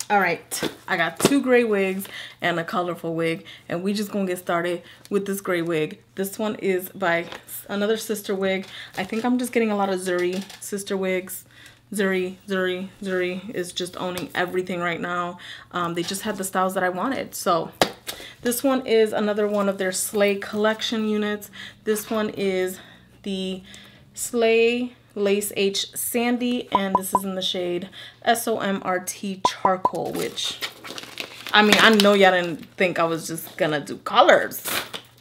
All right, I got 2 gray wigs and a colorful wig, and we just gonna get started with this gray wig. This one is by another sister wig. I think I'm just getting a lot of Zury sister wigs. Zury is just owning everything right now. They just had the styles that I wanted. So this one is another one of their Slay collection units. This one is the Slay Lace H Sandy, and this is in the shade SOMRT Charcoal, which, I mean, I know y'all didn't think I was just gonna do colors,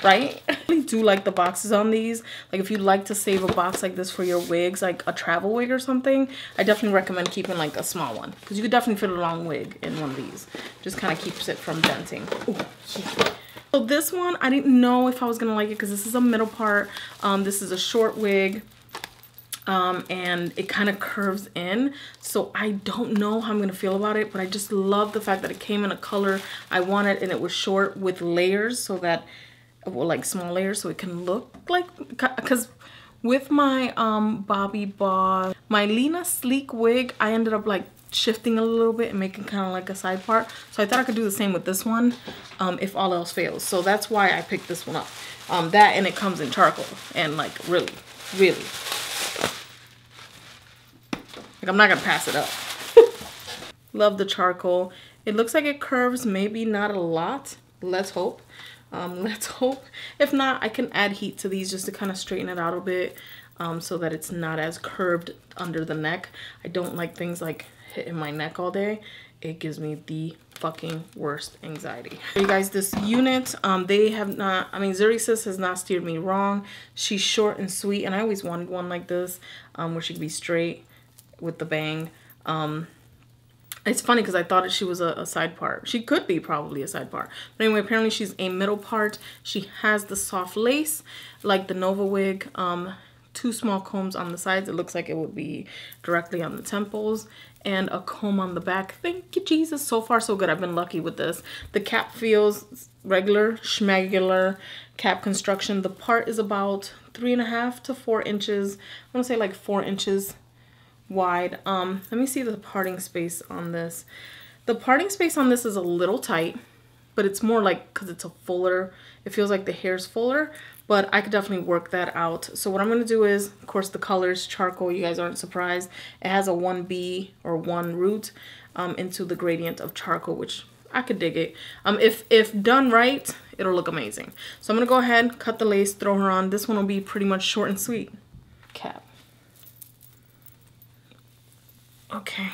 right? I really do like the boxes on these. Like, if you'd like to save a box like this for your wigs, like a travel wig or something, I definitely recommend keeping like a small one, because you could definitely fit a long wig in one of these. Just kind of keeps it from denting. Ooh, yeah. So this one, I didn't know if I was gonna like it, because this is a middle part. This is a short wig. And it kind of curves in, so I don't know how I'm gonna feel about it, but I just love the fact that it came in a color I wanted, and it was short with layers, so that, well, like small layers, so it can look like, because with my Bobbi Boss, my Lena Sleek wig, I ended up like shifting a little bit and making kind of like a side part, so I thought I could do the same with this one, if all else fails. So that's why I picked this one up. That, and it comes in charcoal, and like really like, I'm not gonna pass it up. Love the charcoal. It looks like it curves, maybe not a lot. Let's hope. Let's hope. If not, I can add heat to these just to kind of straighten it out a bit, so that it's not as curved under the neck. I don't like things like hitting my neck all day. It gives me the fucking worst anxiety. You guys, this unit, they have not, I mean, Zury Sis has not steered me wrong. She's short and sweet, and I always wanted one like this, where she could be straight with the bang. It's funny because I thought she was a side part. She could be probably a side part, but anyway, apparently she's a middle part. She has the soft lace like the Nova wig, 2 small combs on the sides. It looks like it would be directly on the temples, and a comb on the back. Thank you, Jesus. So far so good. I've been lucky with this. The cap feels regular schmegular cap construction. The part is about 3.5 to 4 inches. I want to say like 4 inches wide. Let me see the parting space on this. The parting space on this is a little tight, but it's more like because it's a fuller, it feels like the hair's fuller, but I could definitely work that out. So what I'm going to do is, of course, the colors charcoal, you guys aren't surprised. It has a 1B or 1 root into the gradient of charcoal, which I could dig it. If done right, it'll look amazing. So I'm going to go ahead, cut the lace, throw her on. This one will be pretty much short and sweet. Cap. Okay,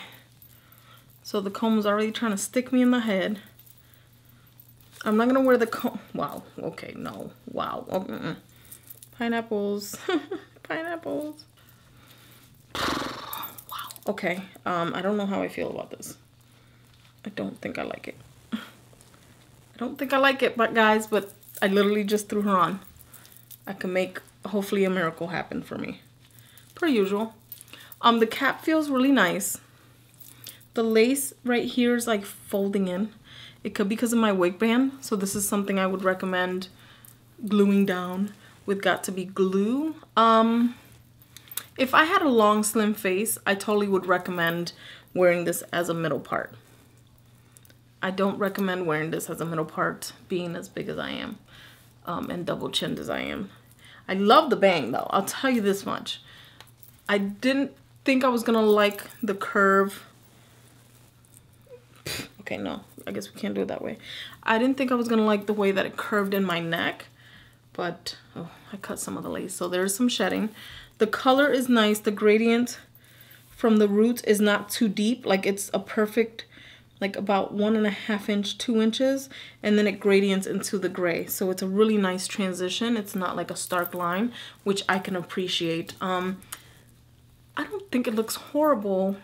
so the comb is already trying to stick me in the head. I'm not gonna wear the comb. Wow, okay, no, wow. Oh, pineapples, pineapples. Wow, okay, I don't know how I feel about this. I don't think I like it. I don't think I like it, but guys, I literally just threw her on. I can make, hopefully, a miracle happen for me, per usual. The cap feels really nice. The lace right here is like folding in. It could be because of my wig band. So this is something I would recommend gluing down with Got2b glue. If I had a long, slim face, I totally would recommend wearing this as a middle part. I don't recommend wearing this as a middle part, being as big as I am, and double chinned as I am. I love the bang though, I'll tell you this much. I didn't think I was gonna like the curve. Okay, no, I guess we can't do it that way. I didn't think I was gonna like the way that it curved in my neck, but oh, I cut some of the lace, so there's some shedding. The color is nice. The gradient from the roots is not too deep. Like, it's a perfect, like about 1.5 inch, 2 inches, and then it gradients into the gray. So it's a really nice transition. It's not like a stark line, which I can appreciate. I don't think it looks horrible.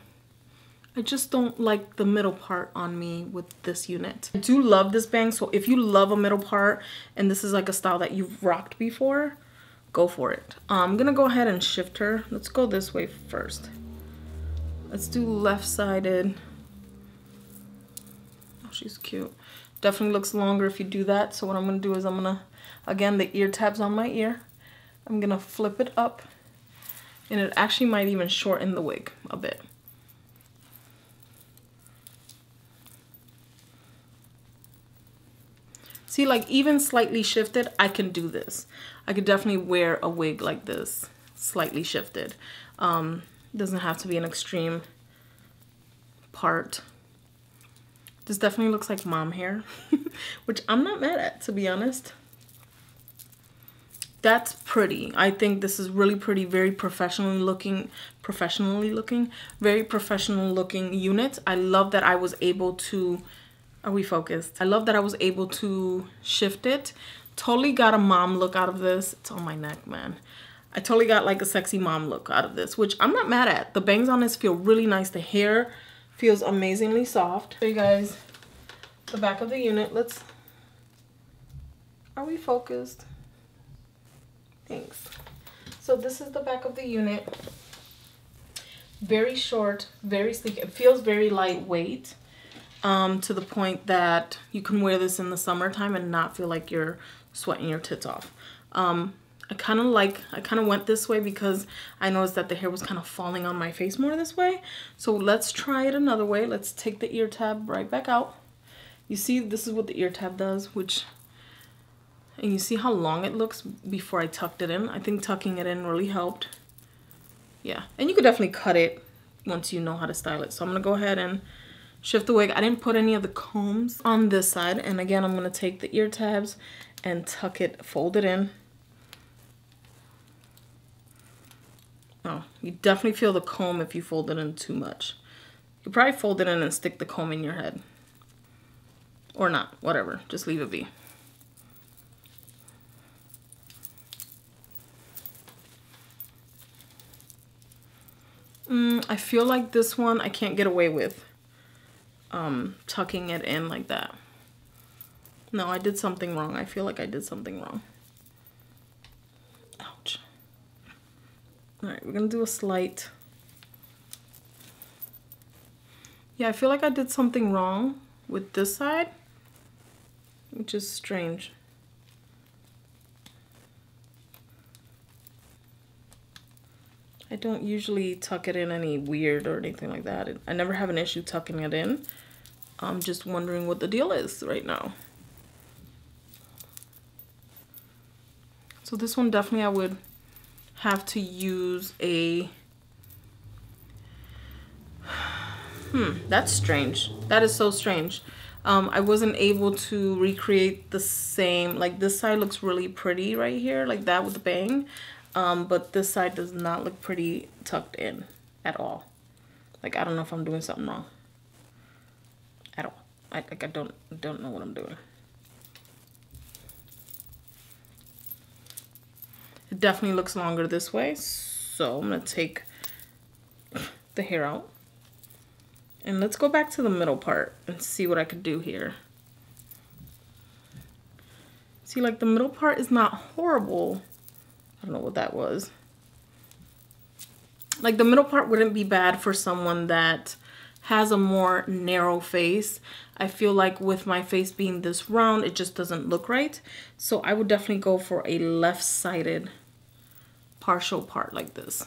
I just don't like the middle part on me with this unit. I do love this bang, so if you love a middle part and this is like a style that you've rocked before, go for it. I'm gonna go ahead and shift her. Let's go this way first. Let's do left-sided. Oh, she's cute. Definitely looks longer if you do that. So what I'm gonna do is I'm gonna, again, the ear tab's on my ear. I'm gonna flip it up. And it actually might even shorten the wig a bit. See, like even slightly shifted, I can do this. I could definitely wear a wig like this, slightly shifted. Doesn't have to be an extreme part. This definitely looks like mom hair, which I'm not mad at, to be honest. That's pretty. I think this is really pretty, very professionally looking, very professional looking unit. I love that I was able to, are we focused? I love that I was able to shift it. Totally got a mom look out of this. It's on my neck, man. I totally got like a sexy mom look out of this, which I'm not mad at. The bangs on this feel really nice. The hair feels amazingly soft. Show you guys the back of the unit. Let's, are we focused? Thanks. So this is the back of the unit. Very short, very sleek. It feels very lightweight, to the point that you can wear this in the summertime and not feel like you're sweating your tits off. I kind of went this way because I noticed that the hair was kind of falling on my face more this way. So let's try it another way. Let's take the ear tab right back out. You see, this is what the ear tab does, and you see how long it looks before I tucked it in. I think tucking it in really helped. Yeah, and you could definitely cut it once you know how to style it. So I'm gonna go ahead and shift the wig. I didn't put any of the combs on this side. And again, I'm gonna take the ear tabs and tuck it, fold it in. Oh, you definitely feel the comb if you fold it in too much. You probably fold it in and stick the comb in your head. Or not, whatever, just leave it be. I feel like this one I can't get away with tucking it in like that. No, I did something wrong. I feel like I did something wrong. Ouch. All right, we're gonna do a slight. Yeah, I feel like I did something wrong with this side, which is strange. I don't usually tuck it in any weird or anything like that. I never have an issue tucking it in. I'm just wondering what the deal is right now. So this one definitely I would have to use a... that's strange. That is so strange. I wasn't able to recreate the same, like this side looks really pretty right here, like that with the bang. But this side does not look pretty tucked in at all. Like, I don't know if I'm doing something wrong at all. I don't know what I'm doing. It definitely looks longer this way. So I'm gonna take the hair out. And let's go back to the middle part and see what I could do here. See, like the middle part is not horrible. I don't know what that was. Like the middle part wouldn't be bad for someone that has a more narrow face. I feel like with my face being this round, it just doesn't look right. So I would definitely go for a left-sided partial part like this.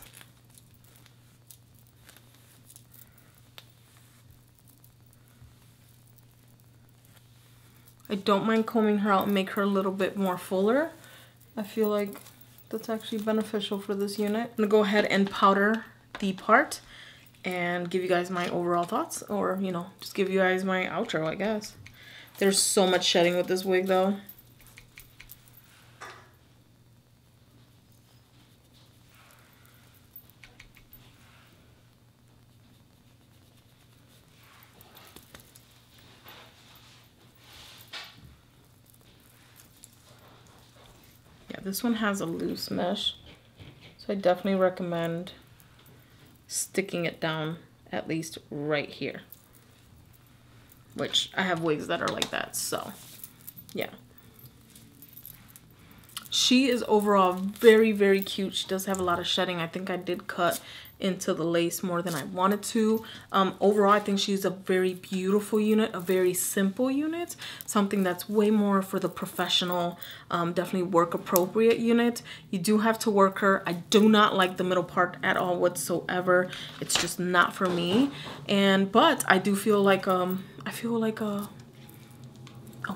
I don't mind combing her out and make her a little bit more fuller. I feel like that's actually beneficial for this unit. I'm gonna go ahead and powder the part and give you guys my overall thoughts, or you know, just give you guys my outro, I guess. There's so much shedding with this wig though. This one has a loose mesh, so I definitely recommend sticking it down at least right here, which I have wigs that are like that. So yeah, she is overall very, very cute. She does have a lot of shedding. I think I did cut into the lace more than I wanted to. Overall, I think she's a very beautiful unit, a very simple unit, something that's way more for the professional, definitely work appropriate unit. You do have to work her. I do not like the middle part at all whatsoever. It's just not for me. But I do feel like I feel like a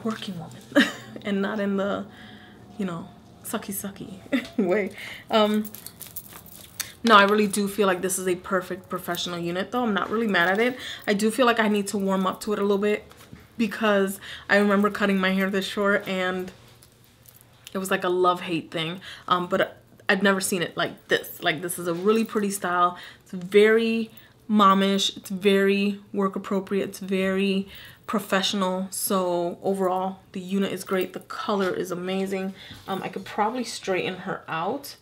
working woman. and not in the, you know, sucky way. No, I really do feel like this is a perfect professional unit though. I'm not really mad at it. I do feel like I need to warm up to it a little bit because I remember cutting my hair this short and it was like a love-hate thing. But I've never seen it like this. Like, this is a really pretty style. It's very momish. It's very work appropriate. It's very professional. So overall, the unit is great. The color is amazing. I could probably straighten her out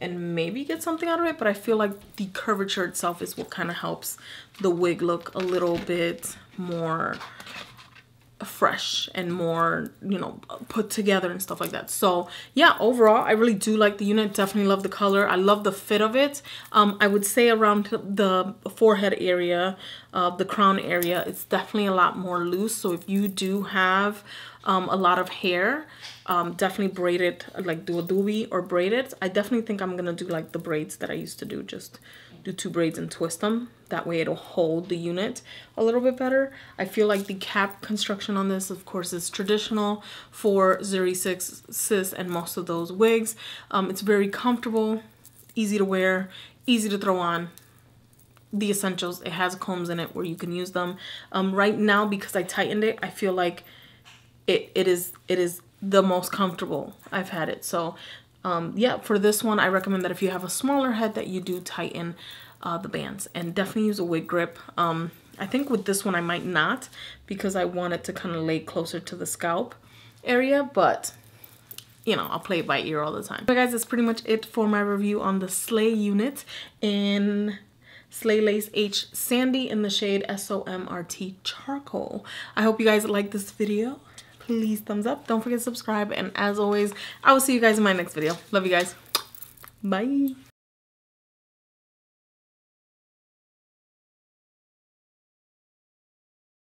and maybe get something out of it, but I feel like the curvature itself is what kind of helps the wig look a little bit more fresh and more, you know, put together and stuff like that. So yeah, overall I really do like the unit. Definitely love the color. I love the fit of it. I would say around the forehead area, the crown area, it's definitely a lot more loose. So if you do have a lot of hair, definitely braid it, like do a doobie or braid it. I definitely think I'm gonna do like the braids that I used to do, just do 2 braids and twist them. That way it'll hold the unit a little bit better. I feel like the cap construction on this, of course, is traditional for Zury Sis and most of those wigs. It's very comfortable, easy to wear, easy to throw on. The essentials, it has combs in it where you can use them. Right now, because I tightened it, I feel like it is the most comfortable I've had it. So yeah, for this one, I recommend that if you have a smaller head that you do tighten the bands, and definitely use a wig grip. I think with this one I might not, because I want it to kind of lay closer to the scalp area, but you know, I'll play it by ear all the time. So guys, that's pretty much it for my review on the Slay unit in Slay Lace H Sandy in the shade SOMRT Charcoal. I hope you guys like this video. Please thumbs up. Don't forget to subscribe. And as always, I will see you guys in my next video. Love you guys. Bye.